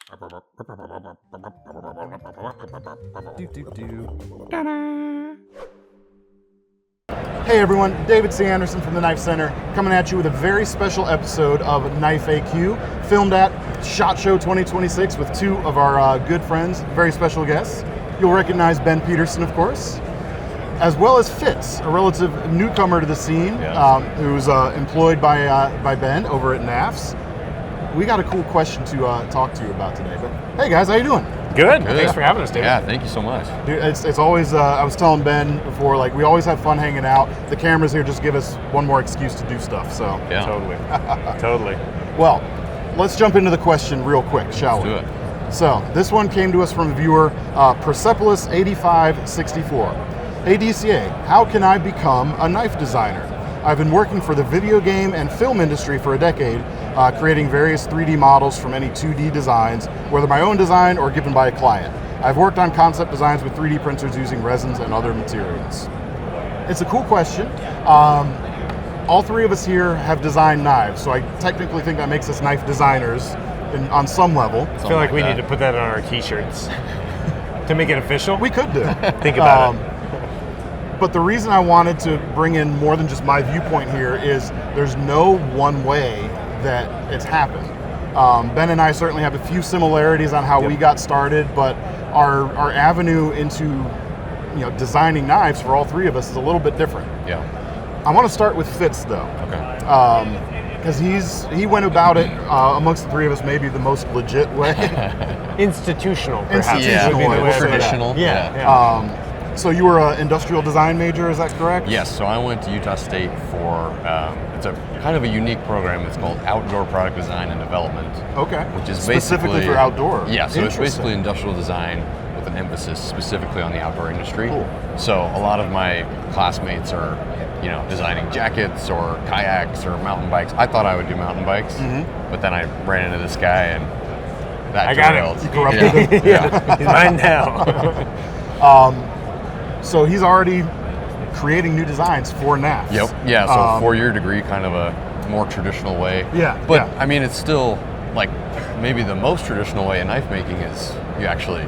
Hey everyone, David C. Anderson from the KnifeCenter coming at you with a very special episode of KnifeAQ, filmed at SHOT Show 2026 with two of our good friends, very special guests. You'll recognize Ben Petersen, of course, as well as Fitz, a relative newcomer to the scene, who's employed by Ben over at Knafs. We got a cool question to talk to you about today. But hey guys, how you doing? Good. Thanks for having us, David. Yeah, thank you so much. Dude, it's always, I was telling Ben before, like, we always have fun hanging out. The cameras here just give us one more excuse to do stuff, so. Yeah. Totally. Well, let's jump into the question real quick, shall we? Let's do it. So, this one came to us from a viewer, Persepolis8564. Hey DCA, how can I become a knife designer? I've been working for the video game and film industry for a decade, creating various 3D models from any 2D designs, whether my own design or given by a client. I've worked on concept designs with 3D printers using resins and other materials. It's a cool question. All three of us here have designed knives, so I technically think that makes us knife designers on some level. I feel like we need to put that on our t-shirts to make it official. We could do. Think about it. But the reason I wanted to bring in more than just my viewpoint here is there's no one way that it's happened. Ben and I certainly have a few similarities on how we got started, but our avenue into designing knives for all three of us is a little bit different. Yeah. I want to start with Fitz though. Okay. Because he went about it amongst the three of us maybe the most legit way. Institutional, perhaps. Institutional Yeah, way, more we'll say that. traditional. Yeah. So you were an industrial design major, is that correct? Yes, so I went to Utah State for, it's a kind of a unique program. It's called Outdoor Product Design and Development. Okay. Which is specifically basically for outdoor. Yeah, so it's Interesting. basically industrial design with an emphasis specifically on the outdoor industry. Cool. So a lot of my classmates are, designing jackets or kayaks or mountain bikes. I thought I would do mountain bikes, but then I ran into this guy and that I got derailed. him. You corrupted him? Yeah. He's mine now. So he's already creating new designs for Knafs. Yep. Yeah. So 4-year degree, kind of a more traditional way. Yeah. But yeah. I mean, it's still like maybe the most traditional way in knife making is you actually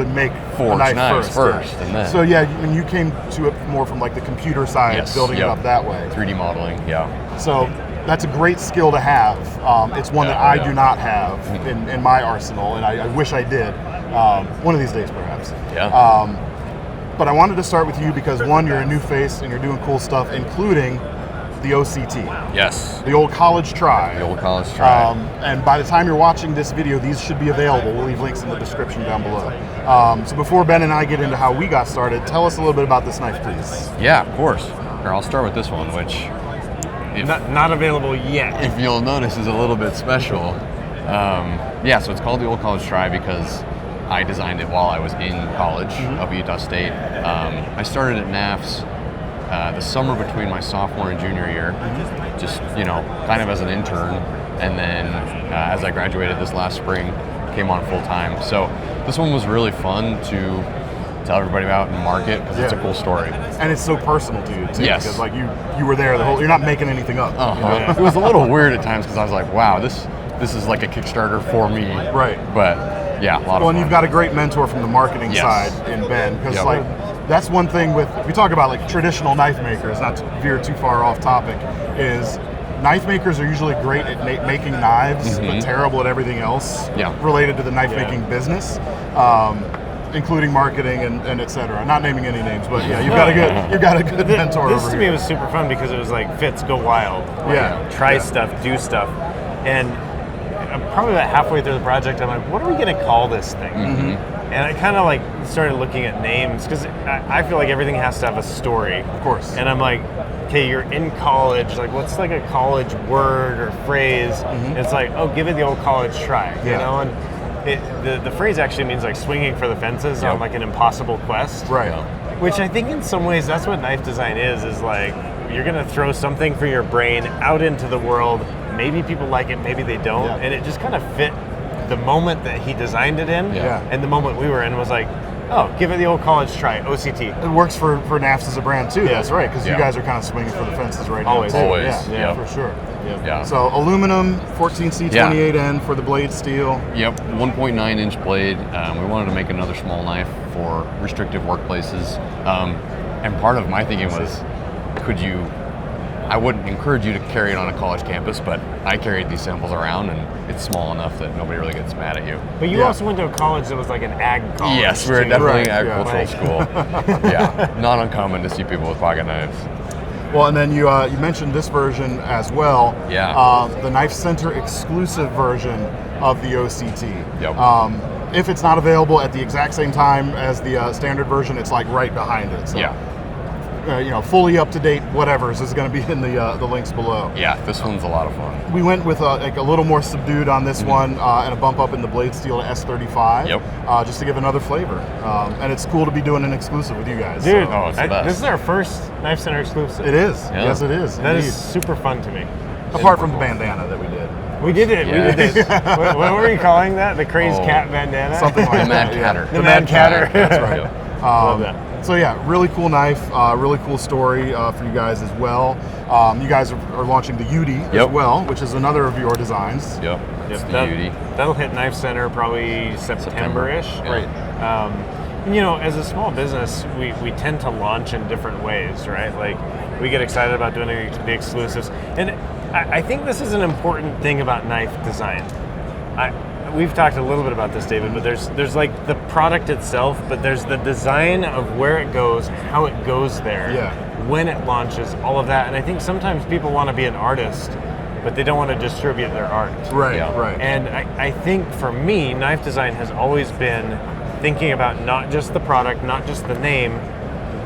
make forge a knife knives first, and then. So yeah, and you came to it more from like the computer side, Yes, building it up that way. 3D modeling. Yeah. So that's a great skill to have. It's one that I do not have in my arsenal, and I wish I did. One of these days, perhaps. Yeah. But I wanted to start with you because one, you're a new face and you're doing cool stuff, including the O.C.T. Yes. The old college try. The old college try. And by the time you're watching this video, these should be available. We'll leave links in the description down below. So before Ben and I get into how we got started, tell us a little bit about this knife, please. Yeah, of course. Here, I'll start with this one, which Not available yet. if you'll notice is a little bit special. So it's called the old college try because I designed it while I was in college of Utah State. I started at Knafs the summer between my sophomore and junior year, just kind of as an intern, and then as I graduated this last spring, came on full time. So this one was really fun to tell everybody about and market because it's a cool story. And it's so personal to you too, Yes. because like you were there you're not making anything up. It was a little weird at times because I was like, wow, this is like a Kickstarter for me. Right. But yeah, a lot of fun. Well, and you've got a great mentor from the marketing side in Ben, because that's one thing if we talk about like traditional knife makers, not to veer too far off topic, is knife makers are usually great at making knives, but terrible at everything else related to the knife making business, including marketing and et cetera. Not naming any names, but yeah, you've got a good mentor. This over to here. me was super fun because it was like Fitz, go wild. Try stuff, do stuff, and I'm probably about halfway through the project. I'm like, what are we going to call this thing? And I kind of like started looking at names because I feel like everything has to have a story. Of course. And I'm like, okay, you're in college. Like, what's like a college word or phrase? And it's like, oh, give it the old college try. You know, and the phrase actually means like swinging for the fences on like an impossible quest. Right. Which I think in some ways that's what knife design is like you're going to throw something for your brain out into the world. Maybe people like it, maybe they don't. And it just kind of fit the moment that he designed it in and the moment we were in was like, oh, give it the old college try, O.C.T. It works for Knafs as a brand too. That's right, because you guys are kind of swinging for the fences right now. Always. Too. Always. Yeah, for sure. Yeah. So aluminum, 14C28N for the blade steel. Yep, 1.9 inch blade. We wanted to make another small knife for restrictive workplaces. And part of my thinking was, I wouldn't encourage you to carry it on a college campus, but I carried these samples around and it's small enough that nobody really gets mad at you. But you also went to a college that was like an ag college. Yes, we were definitely an Right, agricultural school. Yeah, not uncommon to see people with pocket knives. Well, and then you mentioned this version as well. Yeah. The KnifeCenter exclusive version of the O.C.T. Yep. If it's not available at the exact same time as the standard version, it's like right behind it. So, Yeah. Fully up to date, whatever's is going to be in the links below. Yeah, this one's a lot of fun. We went with like a little more subdued on this one, and a bump up in the blade steel to S35. Yep. Just to give another flavor. And it's cool to be doing an exclusive with you guys. Dude, So. Oh, it's the best. this is our first KnifeCenter exclusive. It is. Yeah. Yes, it is. That indeed. is super fun to me. Apart from the bandana that we did. We did it. Yeah. We did it. what were you calling that? The crazed Oh. cat bandana? Something like The Mad that. Catter. The Mad Catter. That's right. Love that. So yeah, really cool knife, really cool story for you guys as well. You guys are launching the Yuti as Yep. well, which is another of your designs. Yep, it's the that, Yuti. That'll hit KnifeCenter probably September-ish. Yeah. Right. And, as a small business, we tend to launch in different ways, right? Like, we get excited about doing the exclusives. And I think this is an important thing about knife design. We've talked a little bit about this, David, but there's like the product itself, but there's the design of where it goes, how it goes there, when it launches, all of that. And I think sometimes people want to be an artist, but they don't want to distribute their art. Right, Yeah. right. And I think for me, knife design has always been thinking about not just the product, not just the name,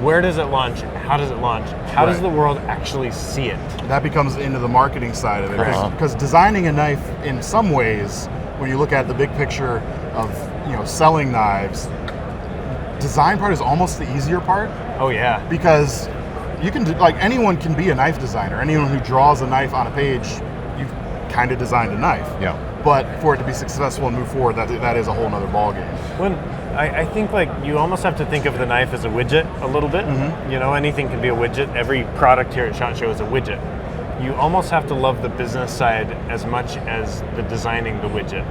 where does it launch, how does it launch, how does Right. the world actually see it? That becomes into the marketing side of it. Correct. Because designing a knife, in some ways, when you look at the big picture of selling knives, design part is almost the easier part, Oh yeah. because you can anyone can be a knife designer. Anyone who draws a knife on a page, you've kind of designed a knife. Yeah. But for it to be successful and move forward, that is a whole nother ballgame. When I think you almost have to think of the knife as a widget a little bit. Anything can be a widget. Every product here at SHOT Show is a widget. You almost have to love the business side as much as the designing the widget.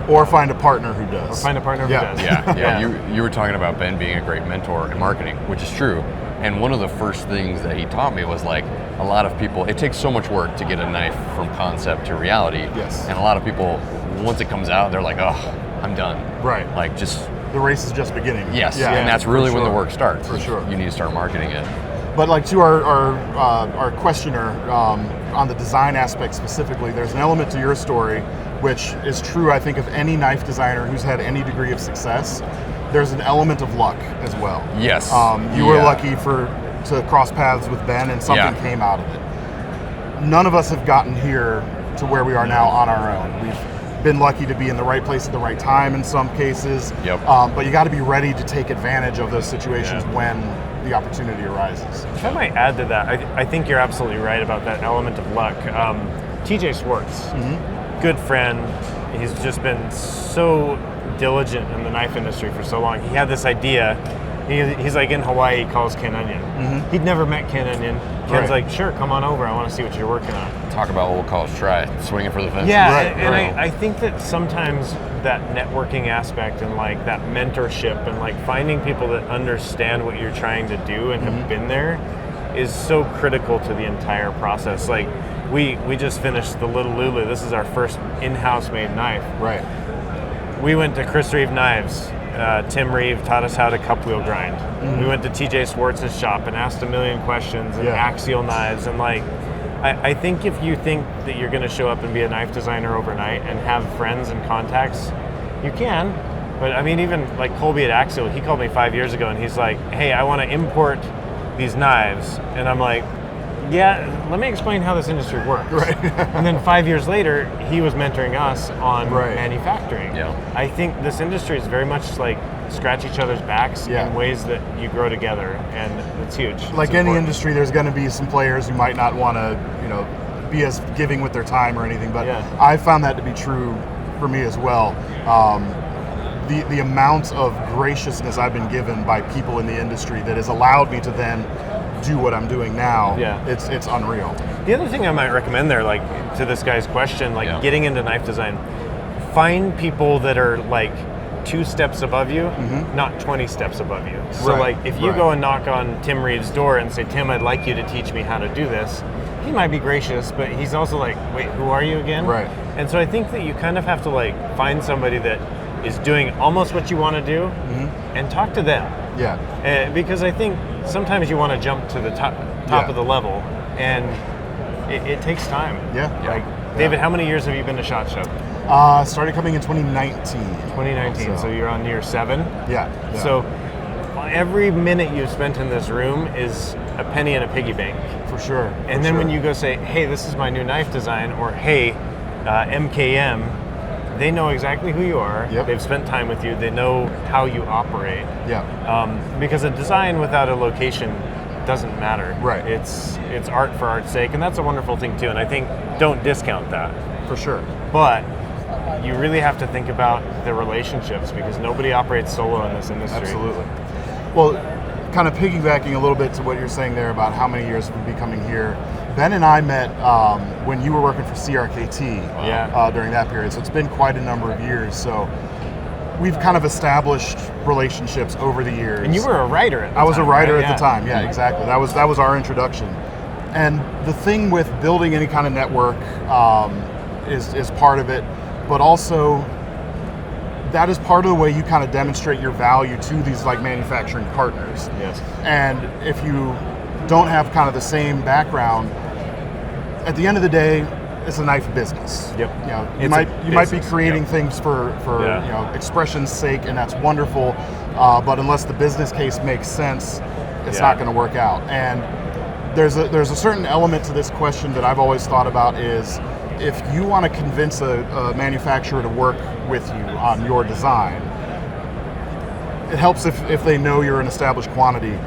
Or find a partner who does. Or find a partner who Yeah. does. Yeah. You were talking about Ben being a great mentor in marketing, which is true. And one of the first things that he taught me was like, a lot of people, it takes so much work to get a knife from concept to reality. Yes. And a lot of people, once it comes out, they're like, oh, I'm done. Right. Like just, The race is just beginning. yes. Yeah, And that's for really when the sure. work starts. For sure. You need to start marketing it. But like to our questioner on the design aspect specifically, there's an element to your story which is true, I think, of any knife designer who's had any degree of success. There's an element of luck as well. Yes. You were Yeah. lucky to cross paths with Ben, and something came out of it. None of us have gotten here to where we are now on our own. We've been lucky to be in the right place at the right time in some cases. Yep. But you got to be ready to take advantage of those situations when the opportunity arises. If I might add to that, I think you're absolutely right about that element of luck. TJ Swartz, good friend. He's just been so diligent in the knife industry for so long. He had this idea. He's like in Hawaii, he calls Ken Onion. He'd never met Ken Onion. Ken's like, sure, come on over. I want to see what you're working on. Talk about old college try, swinging for the fences. Yeah, Right, and right. I think that sometimes that networking aspect and like that mentorship and like finding people that understand what you're trying to do and have been there is so critical to the entire process. Like we just finished the Little Lulu. This is our first in-house made knife. Right. We went to Chris Reeve Knives. Tim Reeve taught us how to cup wheel grind. We went to TJ Swartz's shop and asked a million questions and axial knives. And like, I think if you think that you're going to show up and be a knife designer overnight and have friends and contacts, you can. But I mean, even like Colby at Axial, he called me 5 years ago and he's like, hey, I want to import these knives. And I'm like, yeah, let me explain how this industry works. Right. And then 5 years later, he was mentoring us on Right. manufacturing. Yeah. I think this industry is very much like scratch each other's backs in ways that you grow together, and it's huge. Like It's any important. industry, there's going to be some players who might not want to, be as giving with their time or anything. But I found that to be true for me as well. The amount of graciousness I've been given by people in the industry that has allowed me to then do what I'm doing now, Yeah. it's unreal. The other thing I might recommend there, like to this guy's question, like getting into knife design, find people that are like 2 steps above you, not 20 steps above you. So like if you go and knock on Tim Reeves' door and say, Tim, I'd like you to teach me how to do this, he might be gracious, but he's also like, wait, who are you again? Right. And so I think that you kind of have to like find somebody that is doing almost what you want to do and talk to them. Yeah. Because I think sometimes you want to jump to the top of the level, and it takes time. Yeah. Like, David, how many years have you been to SHOT Show? Started coming in 2019. 2019, so you're on year 7? Yeah. So every minute you've spent in this room is a penny in a piggy bank. For sure. And then when you go say, hey, this is my new knife design, or hey, MKM, they know exactly who you are. Yep. They've spent time with you. They know how you operate. Yeah. Because a design without a location doesn't matter. Right. It's art for art's sake, and that's a wonderful thing too. And I think don't discount that. For sure. But you really have to think about the relationships, because nobody operates solo in this industry. Absolutely. Well, kind of piggybacking a little bit to what you're saying there about how many years we've been coming here. Ben and I met when you were working for CRKT during that period, so it's been quite a number of years. So we've kind of established relationships over the years. And you were a writer at the time. I was a writer right? at the time, yeah, exactly. That was our introduction. And the thing with building any kind of network is part of it, but also that is part of the way you kind of demonstrate your value to these like manufacturing partners. Yes. And if you don't have kind of the same background, at the end of the day, it's a knife business. Yep. You know, It's you might be creating things for you know, expression's sake, and that's wonderful. But unless the business case makes sense, it's not going to work out. And there's a certain element to this question that I've always thought about is, if you want to convince a manufacturer to work with you on your design, it helps if they know you're an established quantity,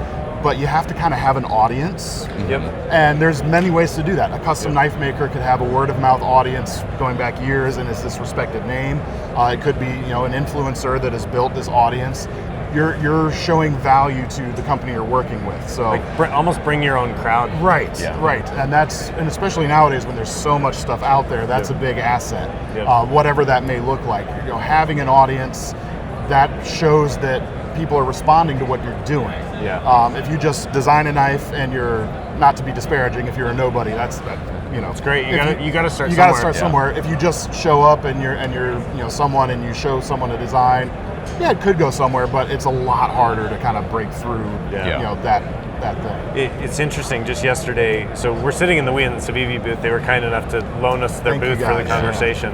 but you have to kind of have an audience. Yep. And there's many ways to do that. A custom knife maker could have a word of mouth audience going back years and is this respected name. It could be, you know, an influencer that has built this audience. You're showing value to the company you're working with. So like almost bring your own crowd. right, right, and especially nowadays when there's so much stuff out there, that's a big asset. Whatever that may look like, you know, having an audience that shows that people are responding to what you're doing. If you just design a knife and you're, not to be disparaging, if you're a nobody, that's you know, It's great. You got to start. You got somewhere. to start somewhere. If you just show up and you're you know, someone, and you show someone a design, it could go somewhere, but it's a lot harder to kind of break through. You know, that thing. It's interesting. Just yesterday, so we're sitting in the We and Civivi booth. They were kind enough to loan us their booth for the conversation.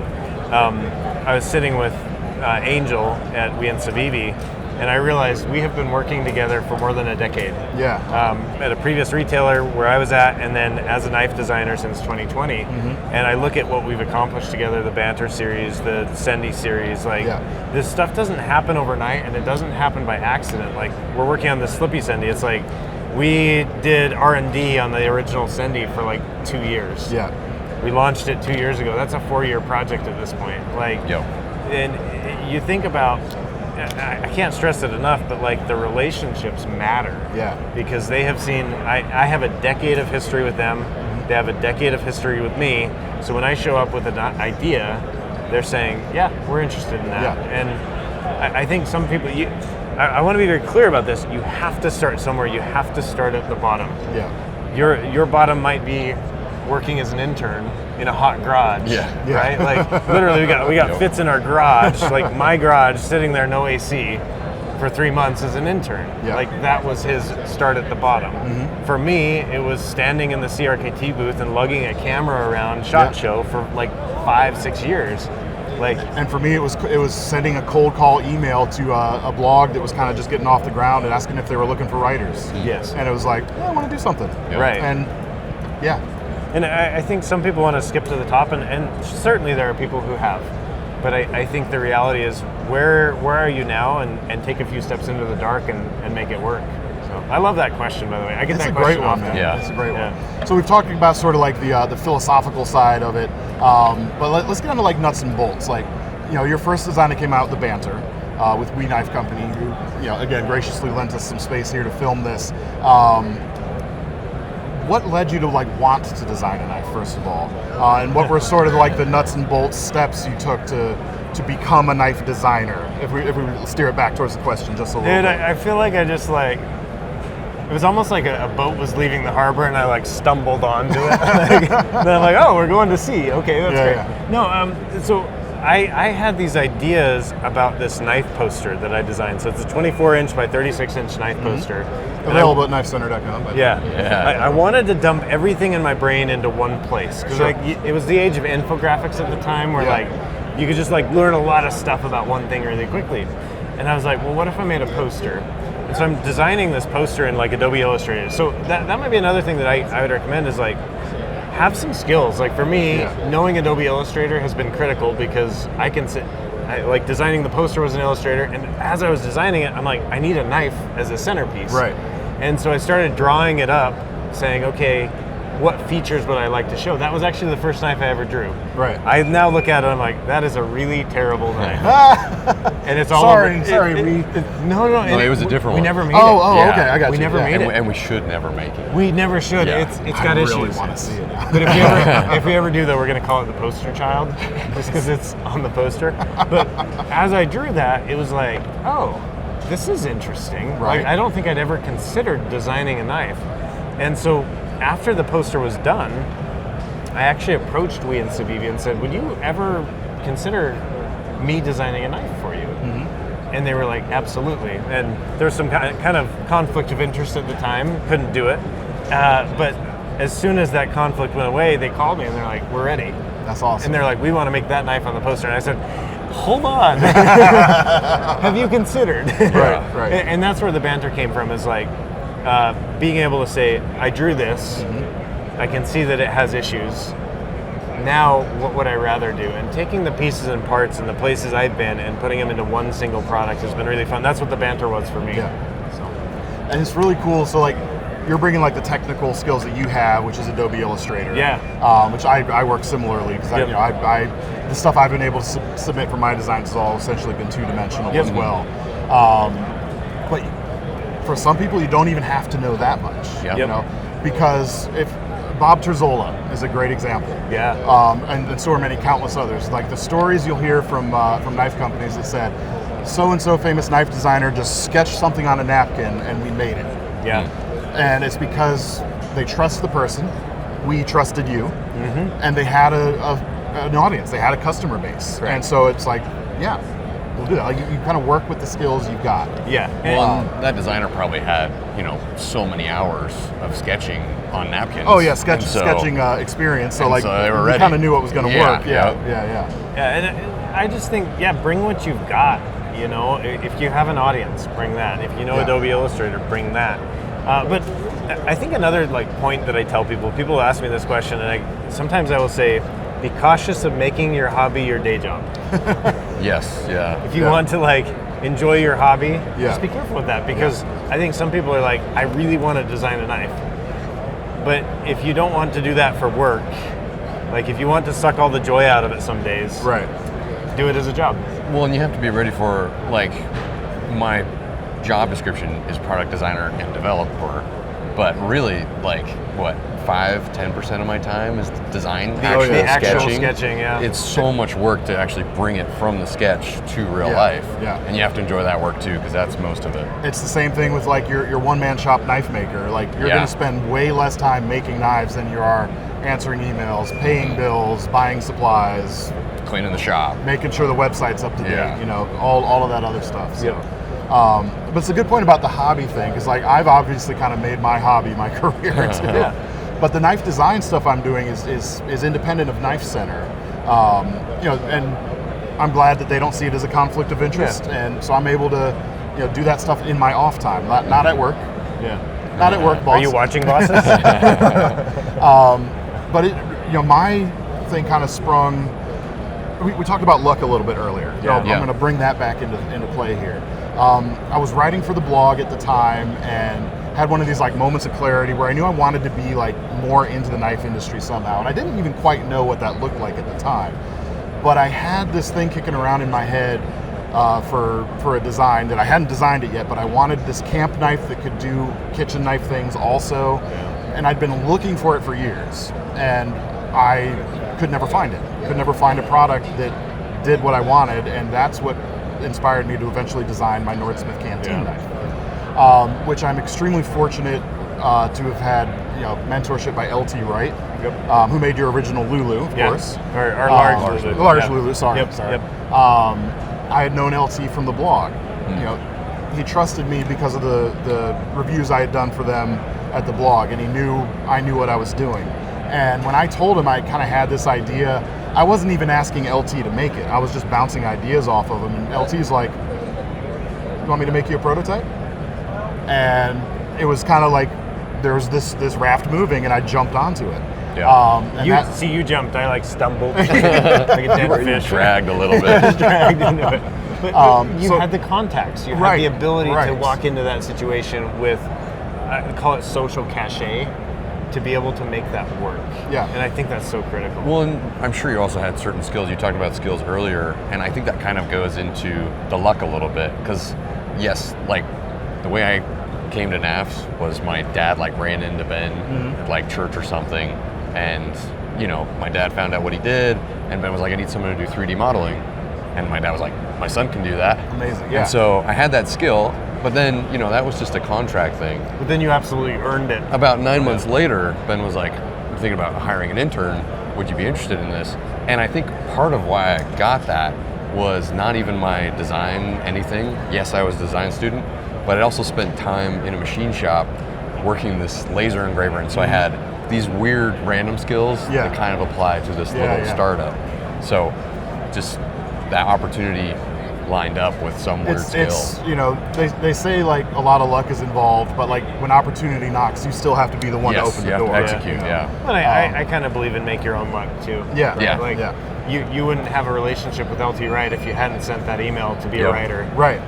I was sitting with Angel at We and Civivi, and I realized we have been working together for more than a decade. At a previous retailer where I was at, and then as a knife designer since 2020. And I look at what we've accomplished together, the Banter series, the Sendy series, like this stuff doesn't happen overnight, and it doesn't happen by accident. Like, we're working on the Slippy Sendy. It's like we did R&D on the original Sendy for like 2 years. We launched it 2 years ago. That's a 4-year project at this point. Like, and you think about, I can't stress it enough, but like the relationships matter. Because they have seen, I have a decade of history with them. They have a decade of history with me. So when I show up with an idea, they're saying, we're interested in that. And I think some people, I want to be very clear about this. You have to start somewhere. You have to start at the bottom. Your bottom might be working as an intern in a hot garage, right? Like, literally, we got Fitz in our garage, like my garage, sitting there, no AC, for 3 months as an intern. Like, that was his start at the bottom. For me, it was standing in the CRKT booth and lugging a camera around SHOT Show for like 5-6 years. Like, and for me, it was sending a cold call email to a blog that was kind of just getting off the ground and asking if they were looking for writers. And it was like, I want to do something. Right. And And I think some people want to skip to the top, and certainly there are people who have. But I think the reality is, where are you now? And take a few steps into the dark and make it work. So I love that question, by the way. I get that question often. It's a great one. So we've talked about sort of like the philosophical side of it, but let's get into like nuts and bolts. Like, you know, your first design that came out, the Banter, with We Knife Company, who, you know, again, graciously lent us some space here to film this. what led you to like want to design a knife, first of all? And what were sort of like the nuts and bolts steps you took to become a knife designer? If we steer it back towards the question just a little bit. I feel like I just like, it was almost like a boat was leaving the harbor and I like stumbled onto it. Then I'm like, oh, we're going to sea. Okay, that's great. Yeah. No, so I had these ideas about this knife poster that I designed. So it's a 24-inch by 36-inch knife poster. Available at KnifeCenter.com. Yeah. I wanted to dump everything in my brain into one place. Because like, it was the age of infographics at the time where like, you could just like learn a lot of stuff about one thing really quickly. And I was like, well, what if I made a poster? And so I'm designing this poster in like Adobe Illustrator. So that might be another thing that I would recommend is like, have some skills. Like for me, knowing Adobe Illustrator has been critical because I can like designing the poster was an Illustrator, and as I was designing it, I'm like, I need a knife as a centerpiece. Right. And so I started drawing it up, saying, okay, what features would I like to show? That was actually the first knife I ever drew. Right. I now look at it, I'm like, that is a really terrible knife. And it's all Sorry, No, it was a different We one. never made it. Oh, okay, I got you. We never made it. And we should never make it. We never should. Yeah. It's got issues. I really want to see it now. But if we ever do, though, we're going to call it the poster child, just because it's on the poster. But as I drew that, it was like, oh, this is interesting. Right. Like, I don't think I'd ever considered designing a knife. And so after the poster was done, I actually approached Wee and Savivi and said, would you ever consider me designing a knife for you? And they were like, absolutely. And there was some kind of conflict of interest at the time, couldn't do it. But as soon as that conflict went away, they called me and they're like, we're ready. That's awesome. And they're like, we want to make that knife on the poster. And I said, hold on. Have you considered? Right. And that's where the banter came from, is like being able to say, I drew this, I can see that it has issues. Now, what would I rather do? And taking the pieces and parts and the places I've been and putting them into one single product has been really fun. That's what the banter was for me. Yeah. So. And it's really cool. So like, you're bringing like the technical skills that you have, which is Adobe Illustrator. Yeah. Which I work similarly because the stuff I've been able to submit for my designs has all essentially been two-dimensional as well. But for some people, you don't even have to know that much. You know, because if Bob Terzola is a great example. Yeah. And so are many countless others. Like the stories you'll hear from knife companies that said, so-and-so famous knife designer just sketched something on a napkin and we made it. Yeah. And it's because they trust the person, we trusted you, and they had an audience, they had a customer base. Right. And so it's like, yeah, we'll do that. Like you kind of work with the skills you've got. Yeah. Well, that designer probably had, so many hours of sketching on napkins. Oh yeah, sketching experience. So like, so they were you ready. kind of knew what was going to work. Yeah. Yeah, and I just think, bring what you've got. If you have an audience, bring that. If you know Adobe Illustrator, bring that. But I think another point that I tell people ask me this question, and sometimes I will say, be cautious of making your hobby your day job. Yes, yeah. If you want to enjoy your hobby, Yeah. just be careful with that, because I think some people are like, I really want to design a knife. But if you don't want to do that for work, if you want to suck all the joy out of it some days, do it as a job. Well, and you have to be ready for, my job description is product designer and developer, but really, 5-10% of my time is design, The actual sketching, yeah. It's so much work to actually bring it from the sketch to real life. Yeah. And you have to enjoy that work too, because that's most of it. It's the same thing with your one-man shop knife maker. You're going to spend way less time making knives than you are answering emails, paying bills, buying supplies, Cleaning the shop, making sure the website's up to date, all of that other stuff. So. Yeah. But it's a good point about the hobby thing, because I've obviously kind of made my hobby my career too. But the knife design stuff I'm doing is independent of KnifeCenter. And I'm glad that they don't see it as a conflict of interest, and so I'm able to do that stuff in my off time, not at work. Not at work, boss. Are you watching, bosses? But my thing kind of sprung. We talked about luck a little bit earlier. I'm going to bring that back into play here. I was writing for the blog at the time and had one of these moments of clarity where I knew I wanted to be more into the knife industry somehow, and I didn't even quite know what that looked like at the time. But I had this thing kicking around in my head for a design that I hadn't designed it yet, but I wanted this camp knife that could do kitchen knife things also. and I'd been looking for it for years, and I could never find it. Could never find a product that did what I wanted, and that's what inspired me to eventually design my Nordsmith Canteen knife, which I'm extremely fortunate to have had mentorship by LT Wright, who made your original Lulu, of course. Our large Lulu. Large Lulu, sorry. Yep. I had known LT from the blog. He trusted me because of the reviews I had done for them at the blog, and he knew I knew what I was doing. And when I told him I kind of had this idea, I wasn't even asking LT to make it. I was just bouncing ideas off of him. And LT's like, "You want me to make you a prototype?" And it was kind of like there was this raft moving, and I jumped onto it. Yeah. You jumped. I stumbled like a dead fish. Dragged a little bit. Dragged into it. But you had the contacts. You had the ability to walk into that situation with, I call it social cachet, to be able to make that work. Yeah. And I think that's so critical. Well, and I'm sure you also had certain skills. You talked about skills earlier, and I think that kind of goes into the luck a little bit. Because, yes, the way I came to Knafs was my dad ran into Ben at church or something, and my dad found out what he did, and Ben was like, "I need someone to do 3D modeling," and my dad was like, "My son can do that." Amazing. Yeah. And so I had that skill, but then that was just a contract thing. But then you absolutely earned it. About 9 months later, Ben was like, "I'm thinking about hiring an intern. Would you be interested in this?" And I think part of why I got that was not even my design anything. Yes, I was a design student, but I also spent time in a machine shop working this laser engraver, and so I had these weird random skills that kind of apply to this little startup. So just that opportunity lined up with some weird skill. They say a lot of luck is involved, but when opportunity knocks, you still have to be the one to open the door. You have to execute, But I kind of believe in make your own luck too. You wouldn't have a relationship with LT Wright if you hadn't sent that email to be a writer. Right.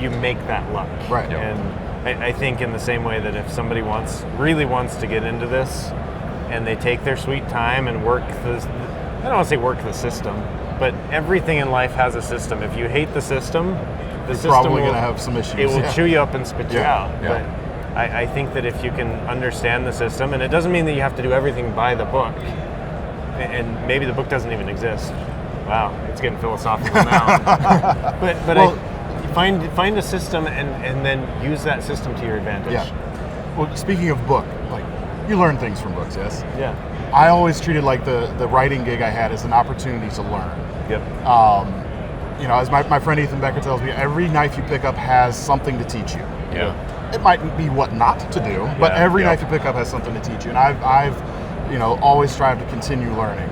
You make that luck. Right. And I think in the same way that if somebody really wants to get into this, and they take their sweet time and work I don't want to say work the system, but everything in life has a system. If you hate the system, You're probably going to have some issues. It will chew you up and spit you out. Yeah. But I think that if you can understand the system, and it doesn't mean that you have to do everything by the book, and maybe the book doesn't even exist. Wow, it's getting philosophical now. but find a system and then use that system to your advantage. Yeah. Well, speaking of book, you learn things from books, yes? Yeah. I always treated the writing gig I had as an opportunity to learn. Yep. As my friend Ethan Becker tells me, every knife you pick up has something to teach you. Yeah. It might be what not to do, but every knife you pick up has something to teach you. And I've always strived to continue learning.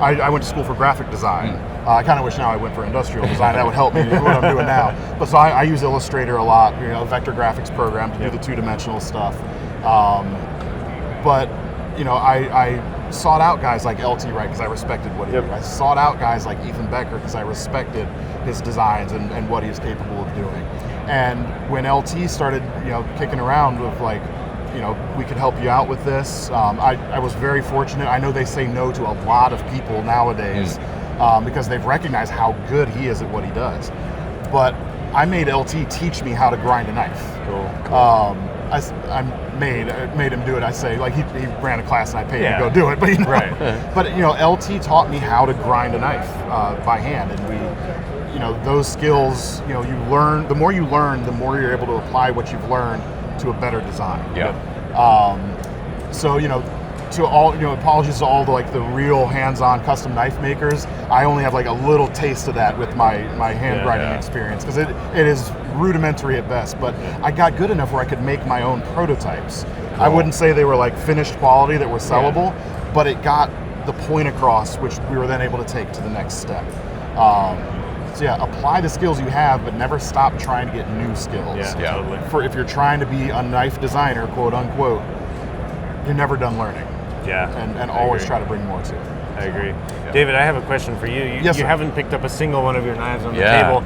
I went to school for graphic design. I kind of wish now I went for industrial design. That would help me with what I'm doing now. But so I use Illustrator a lot, vector graphics program to do the two-dimensional stuff. But I sought out guys like LT Wright because I respected what he did. I sought out guys like Ethan Becker because I respected his designs and what he was capable of doing. And when LT started, kicking around with we could help you out with this, I was very fortunate. I know they say no to a lot of people nowadays because they've recognized how good he is at what he does. But I made LT teach me how to grind a knife. Cool. I made him do it. I say he ran a class and I paid him to go do it. But but LT taught me how to grind a knife by hand, and we, those skills, you learn. The more you learn, the more you're able to apply what you've learned to a better design. Yeah. So to all, apologies to all the real hands-on custom knife makers. I only have a little taste of that with my hand grinding experience because it is rudimentary at best. But I got good enough where I could make my own prototypes. Cool. I wouldn't say they were finished quality that were sellable, but it got the point across, which we were then able to take to the next step. So apply the skills you have, but never stop trying to get new skills. Yeah, totally. If you're trying to be a knife designer, quote unquote, you're never done learning. Yeah. And always try to bring more to it. I agree. Yeah. David, I have a question for you. You sir. haven't picked up a single one of your knives on the table.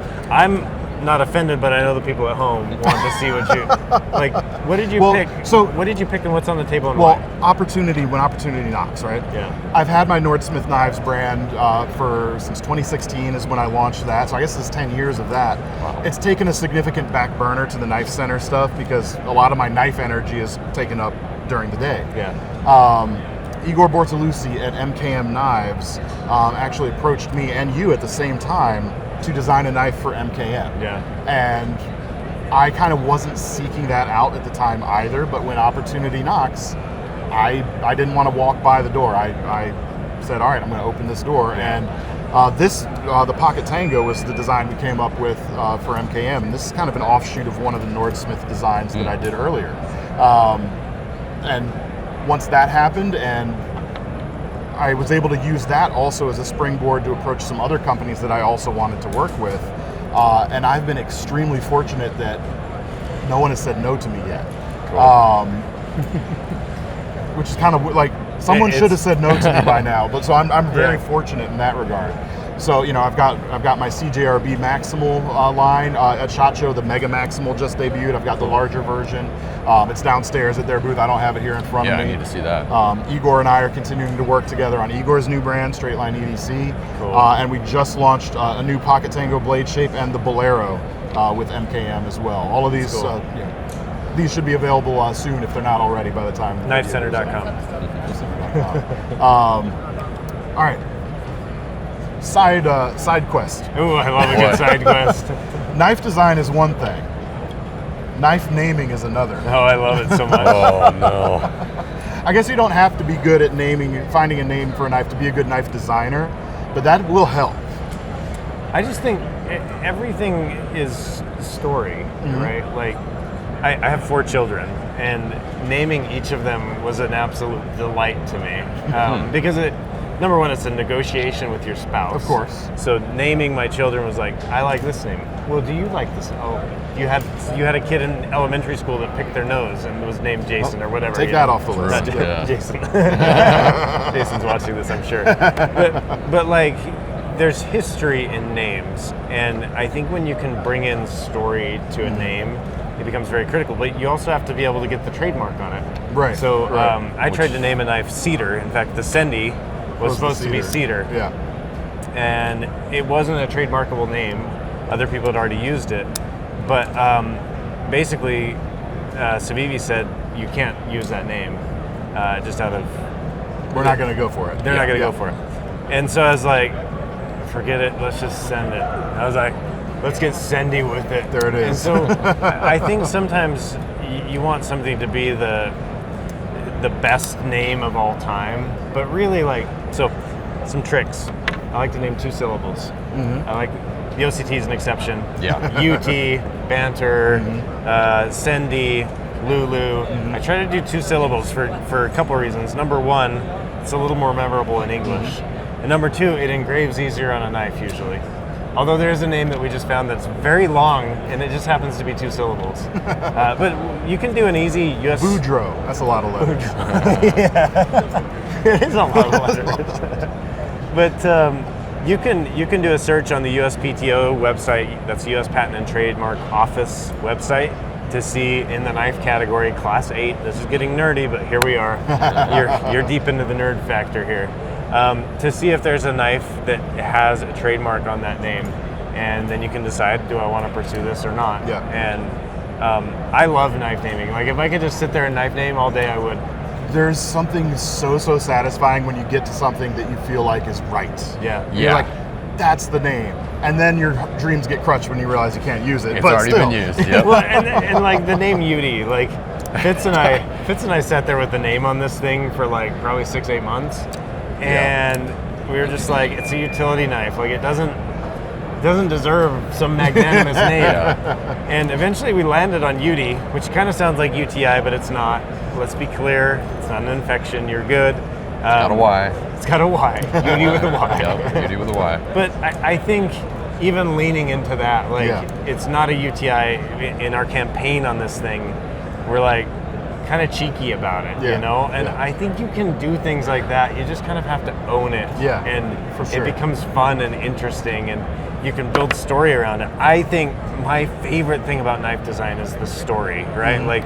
not offended, but I know the people at home want to see what you like. What did you pick? So what did you pick, and what's on the table, and well, why? opportunity when opportunity knocks, right? Yeah. I've had my Nordsmith knives brand since 2016 is when I launched that. So I guess it's 10 years of that. Wow. It's taken a significant back burner to the KnifeCenter stuff because a lot of my knife energy is taken up during the day. Yeah. Igor Bortolussi at MKM Knives actually approached me and you at the same time to design a knife for MKM. Yeah. And I kind of wasn't seeking that out at the time either, but when opportunity knocks, I didn't want to walk by the door. I said, all right, I'm going to open this door. And the Pocket Tango was the design we came up with for MKM. And this is kind of an offshoot of one of the Nordsmith designs that I did earlier. And once that happened, and I was able to use that also as a springboard to approach some other companies that I also wanted to work with. And I've been extremely fortunate that no one has said no to me yet. Cool. Which is kind of like, someone should have said no to me by now, but so I'm very fortunate in that regard. So I've got my CJRB Maximal line at SHOT Show. The Mega Maximal just debuted. I've got the larger version. It's downstairs at their booth. I don't have it here in front of me. Yeah, I need to see that. Igor and I are continuing to work together on Igor's new brand, Straight Line EDC. Cool. And we just launched a new Pocket Tango blade shape and the Bolero with MKM as well. All of these cool. these should be available soon if they're not already by the time. KnifeCenter.com. All right. Side quest. Ooh, I love a good side quest. Knife design is one thing. Knife naming is another. Oh, I love it so much. Oh no. I guess you don't have to be good at finding a name for a knife to be a good knife designer, but that will help. I just think everything is story, right? Like, I have 4 children, and naming each of them was an absolute delight to me because number one, it's a negotiation with your spouse. Of course. So naming my children was like, I like this name. Well, do you like this? Oh, you had a kid in elementary school that picked their nose and was named Jason or whatever. Take that off the list. Jason. Jason's watching this, I'm sure. But like, there's history in names, and I think when you can bring in story to a name, it becomes very critical. But you also have to be able to get the trademark on it. Right. So I tried to name a knife Cedar. In fact, the Sendy was supposed to be Cedar. Yeah. And it wasn't a trademarkable name. Other people had already used it. But basically, Civivi said, you can't use that name just out of... We're not going to go for it. They're not going to go for it. And so I was like, forget it, let's just send it. I was like, let's get Sendy with it. There it is. And so I think sometimes you want something to be the best name of all time, but really so some tricks. I like to name 2 syllables. I like, the O.C.T is an exception. Yeah. UT, Banter, Sendy, Lulu. I try to do 2 syllables for a couple reasons. Number one, it's a little more memorable in English. And number 2, it engraves easier on a knife usually. Although there is a name that we just found that's very long, and it just happens to be 2 syllables. But you can do an easy US... Boudreaux. That's a lot of letters. Yeah. It is a lot of letters. But you can do a search on the USPTO website, that's US Patent and Trademark Office website, to see in the knife category, Class 8. This is getting nerdy, but here we are. You're deep into the nerd factor here. To see if there's a knife that has a trademark on that name, and then you can decide, do I want to pursue this or not? Yeah. And I love knife naming. Like, if I could just sit there and knife name all day, I would. There's something so satisfying when you get to something that you feel like is right. Yeah. You're like, that's the name. And then your dreams get crushed when you realize you can't use it. It's but already still. been used. Yep. Well, and like the name Yuti, like Fitz and I sat there with the name on this thing for like probably 6-8 months. And we were just like, it's a utility knife. Like, it doesn't deserve some magnanimous name. Yeah. And eventually we landed on Yuti, which kind of sounds like UTI, but it's not. Let's be clear, it's not an infection. You're good. It's got a Y. It's got a Y. Yuti with a Y. Yep, Yuti with a Y. But I think even leaning into that, like, it's not a UTI. In our campaign on this thing, we're like, kind of cheeky about it, you know? And I think you can do things like that. You just kind of have to own it. Yeah, and for sure. it becomes fun and interesting, and you can build story around it. I think my favorite thing about knife design is the story, right? Like,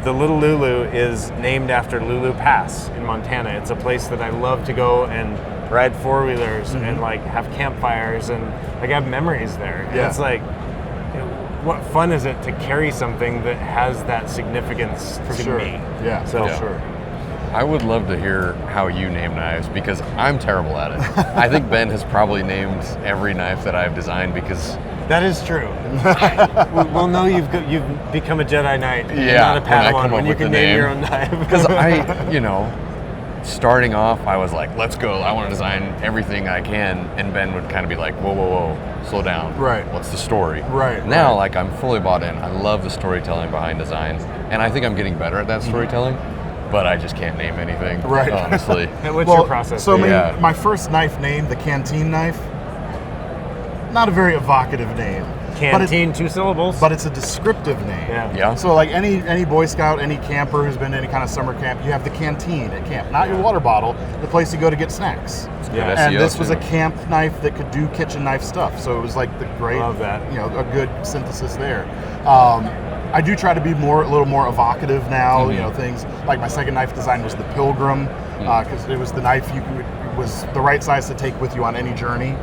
the Little Lulu is named after Lulu Pass in Montana. It's a place that I love to go and ride four-wheelers and like have campfires, and like I have memories there. And it's like, what fun is it to carry something that has that significance to me? Yeah, so for sure. I would love to hear how you name knives, because I'm terrible at it. I think Ben has probably named every knife that I've designed, because that is true. We'll know you've become a Jedi Knight, yeah, not a Padawan, when you can name your own knife. Because starting off, I was like, let's go, I want to design everything I can, and Ben would kind of be like, whoa, whoa, whoa, slow down. Right. What's the story? Right. Now, like, I'm fully bought in. I love the storytelling behind designs, and I think I'm getting better at that storytelling, but I just can't name anything, honestly. And what's your process? So my first knife name, the Canteen knife, not a very evocative name. Canteen, 2 syllables. But it's a descriptive name. Yeah. So like any Boy Scout, any camper who's been to any kind of summer camp, you have the canteen at camp. Not your water bottle, the place you go to get snacks. And this was a camp knife that could do kitchen knife stuff. So it was like the great, love that. A good synthesis there. I do try to be a little more evocative now. Things like my second knife design was the Pilgrim, because it was the knife was the right size to take with you on any journey.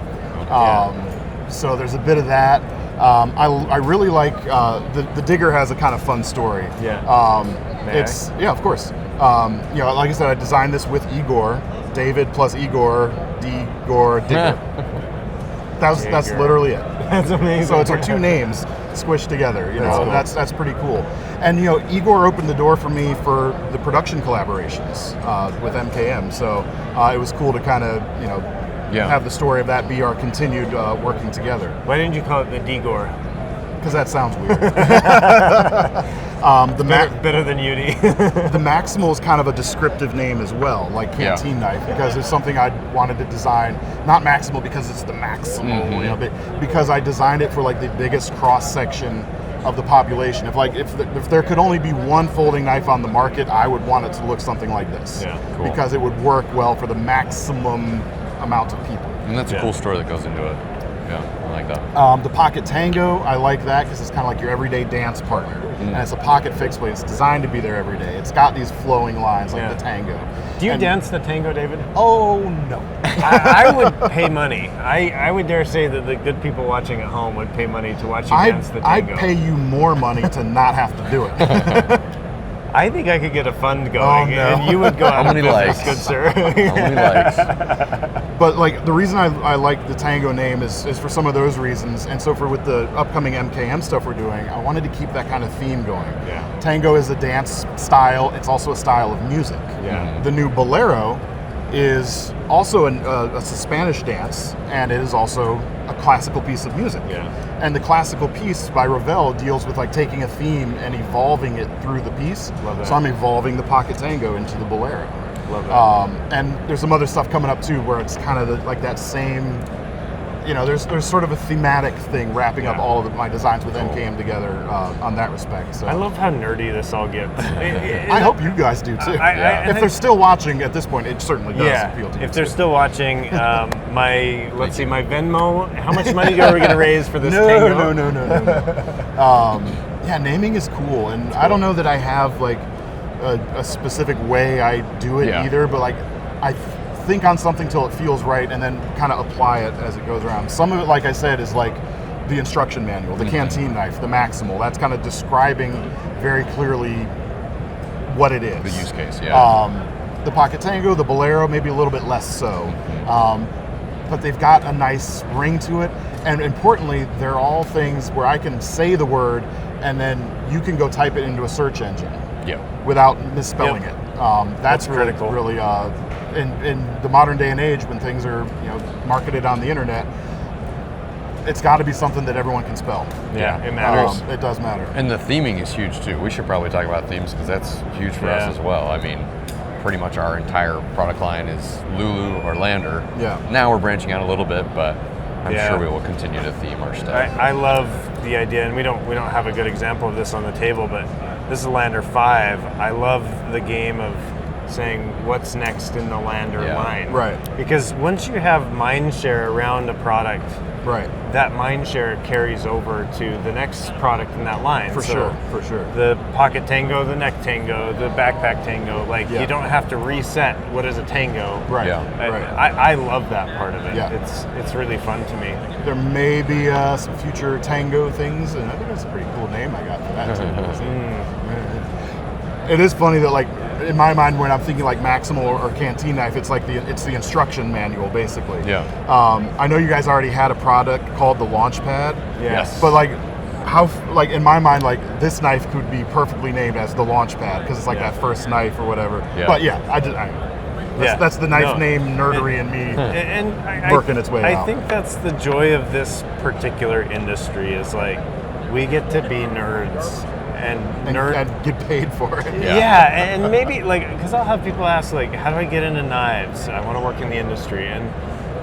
So there's a bit of that. I really like the Digger has a kind of fun story. Of course. Like I said, I designed this with Igor, David plus Igor, D-Gor, Digger. That's literally it. That's amazing. So it's our 2 names squished together. That's pretty cool. And Igor opened the door for me for the production collaborations with MKM. So it was cool to kind of have the story of that be our continued working together. Why didn't you call it the D-Gor? Because that sounds weird. Better than Yuti. The Maximal is kind of a descriptive name as well, like Canteen knife, because it's something I wanted to design. Not Maximal because it's the Maximal, but because I designed it for like the biggest cross section of the population. If there could only be one folding knife on the market, I would want it to look something like this. Because it would work well for the maximum amount of people. And that's a cool story that goes into it. Yeah, I like that. The Pocket Tango, I like that because it's kind of like your everyday dance partner. And it's a pocket fixed blade. It's designed to be there every day. It's got these flowing lines like the Tango. Do you dance the Tango, David? Oh, no. I would pay money. I would dare say that the good people watching at home would pay money to watch you dance the Tango. I'd pay you more money to not have to do it. I think I could get a fund going, and you would go out of business, good sir. How many likes? But like the reason I like the Tango name is for some of those reasons, and so with the upcoming MKM stuff we're doing, I wanted to keep that kind of theme going. Tango is a dance style. It's also a style of music. The new Bolero is also a Spanish dance, and it is also a classical piece of music. And the classical piece by Ravel deals with like taking a theme and evolving it through the piece. So I'm evolving the Pocket Tango into the Bolero. Love that. And there's some other stuff coming up too, where it's kind of like that same. There's sort of a thematic thing wrapping up all of my designs with MKM together on that respect. So I love how nerdy this all gets. I hope you guys do too. If they're still watching at this point, it certainly does appeal to me. If they're still watching, my Venmo. How much money are we going to raise for this Tango? No. Naming is cool, and I don't know that I have like a specific way I do it either, but like I think on something till it feels right and then kind of apply it as it goes around. Some of it, like I said, is like the instruction manual, the canteen knife, the Maximal. That's kind of describing very clearly what it is. The use case, the Pocket Tango, the Bolero, maybe a little bit less so. But they've got a nice ring to it. And importantly, they're all things where I can say the word and then you can go type it into a search engine without misspelling it. That's really critical. Really, in the modern day and age when things are marketed on the internet, it's got to be something that everyone can spell. It matters. It does matter. And the theming is huge too. We should probably talk about themes because that's huge for us as well. I mean, pretty much our entire product line is Lulu or Lander. Now we're branching out a little bit, but I'm sure we will continue to theme our stuff. I love the idea, and we don't have a good example of this on the table, but this is Lander 5. I love the game of saying what's next in the Lander line. Right. Because once you have mind share around a product, right, that mind share carries over to the next product in that line. For sure. The Pocket Tango, the Neck Tango, the Backpack Tango, like you don't have to reset what is a Tango. Right. Yeah. Right. I love that part of it. Yeah. It's really fun to me. There may be some future Tango things, and I think that's a pretty cool name I got for that too. It is funny that, like, in my mind, when I'm thinking like Maximal or Canteen knife, it's like it's the instruction manual basically. Yeah. I know you guys already had a product called the Launchpad. Yes. But like, how like in my mind, like this knife could be perfectly named as the Launchpad because it's like that first knife or whatever. Yeah. But that's the knife name nerdery and me and working its way out. I think that's the joy of this particular industry is like we get to be nerds. And get paid for it. Yeah, and maybe like because I'll have people ask like, how do I get into knives? I want to work in the industry, and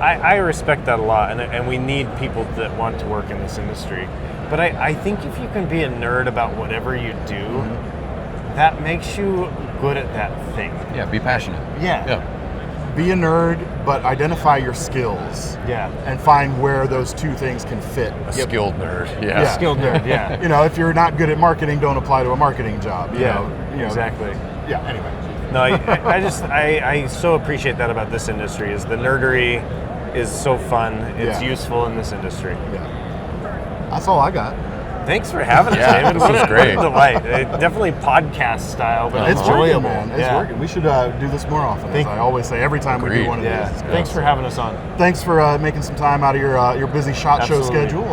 I respect that a lot, and we need people that want to work in this industry. But I think if you can be a nerd about whatever you do, that makes you good at that thing. Yeah, be passionate. Yeah. Be a nerd, but identify your skills. Yeah. And find where those two things can fit. A skilled nerd. Yeah. Skilled nerd, yeah. You know, if you're not good at marketing, don't apply to a marketing job. You know, exactly. Yeah, anyway. No, I so appreciate that about this industry is the nerdery is so fun. It's useful in this industry. Yeah. That's all I got. Thanks for having us, Yeah, David. this was great. What a delight. Definitely podcast style, but It's enjoyable. working, man. It's working. We should do this more often. As I always say, every time we do one of Yeah. these. Thanks for having us on. Thanks for making some time out of your busy SHOT Show schedule.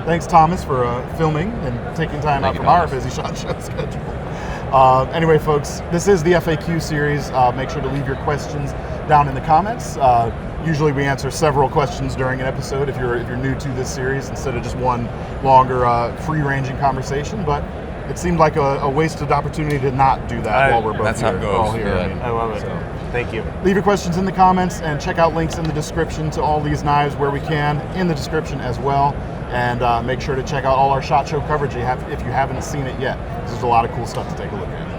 Thanks, Thomas, for filming and taking time out from our busy SHOT Show schedule. Anyway, folks, this is the FAQ series. Make sure to leave your questions down in the comments. Usually we answer several questions during an episode if you're new to this series instead of just one longer free-ranging conversation. But it seemed like a wasted opportunity to not do that while we're both that's how it goes. all here. Yeah. I love it. Thank you. Leave your questions in the comments and check out links in the description to all these knives where we can in the description as well. And make sure to check out all our SHOT Show coverage if you haven't seen it yet. There's a lot of cool stuff to take a look at.